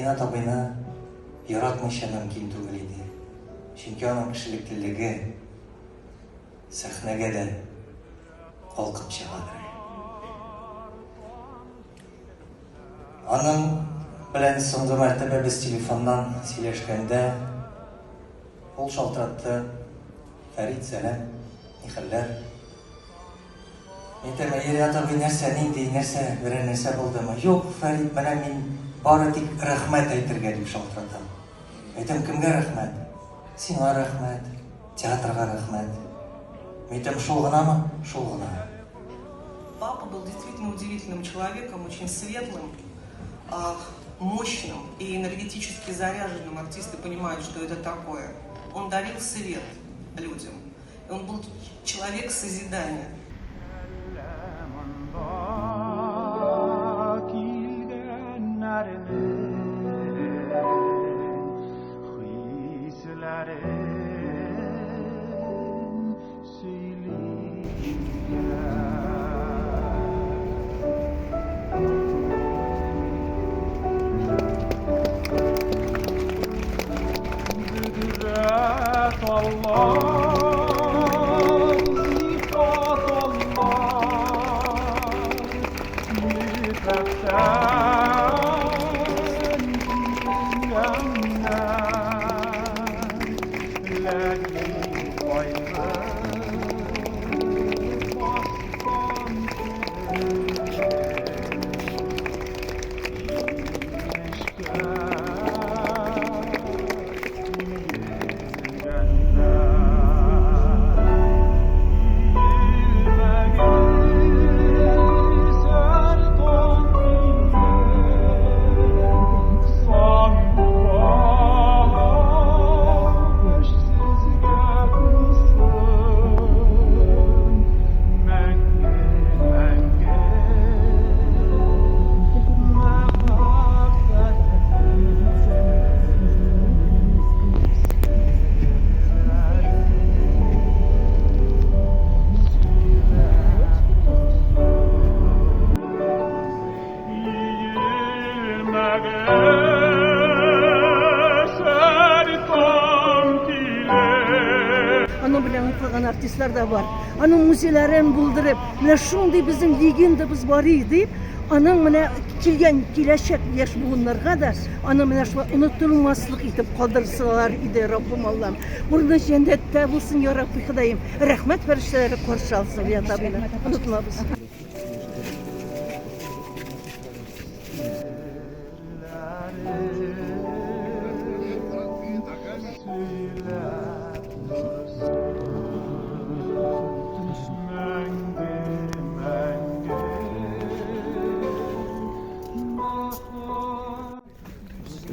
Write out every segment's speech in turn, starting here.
Ринат абыйны яратмыйча мөмкин түгел иде. Чөнки аның кешелектелеге сәхнәгә дә калкып чыгадыр. Аның белән соңгы мәртәбә без телефоннан сөйләшкәндә ул шалтыратты: Фәрит, сәлам, ни хәлләр? Әйтәм, Ринат абый нәрсә, нинди, берәр нәрсә булдымы? Юк, Фәрит, менә мин бары тик рәхмәт әйтергә дип шалтыратам. Әйтәм, кемгә рәхмәт? Сиңа рәхмәт, театрга рәхмәт. Әйтәм, шул гынамы? Шул гына. Папа был действительно удивительным человеком, очень светлым, мощным и энергетически заряженным. Артисты понимают, что это такое. Он дарил свет людям. И он был человек созидания. Onun bilen kılgan artistler de var. Onun müzilerini buldurıp, mine şundi bizim legendamız var idi. Onun mine kileşek yaş bulunlarga da, onun mine şu unutulmazlık itip kaldırsalar idi Rabbim Allah'ım. Burada cennette bulsun ya Rabbi Hüdayım. Rahmet ferişteleri karşı alsın ya tabi. Unutmamız.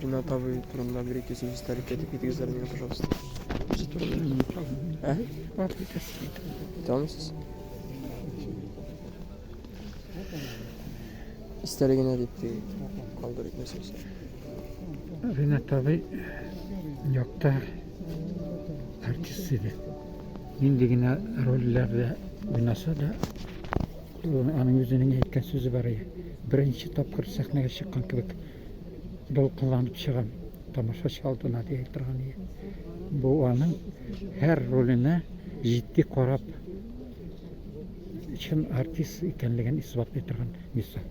Ринат абый турында бир-эки сөз тариф этип кетиңиздер мага, пожалуйста. Айта алмайсыз? Истереген әдетти калдырып нерсеңиз? Ринат абый жокто артист эди. Ниндигине роллерде ойнаса да, анын өзүнүн айткан сөзү бар эди. Биринчи тапкыр сахнага чыккан кебек долкуланып чыгам, тамашачы алдына дей турган эди. Бул анын һәр ролине житти карап, чын артист экенлигин исбатлай турган мисал.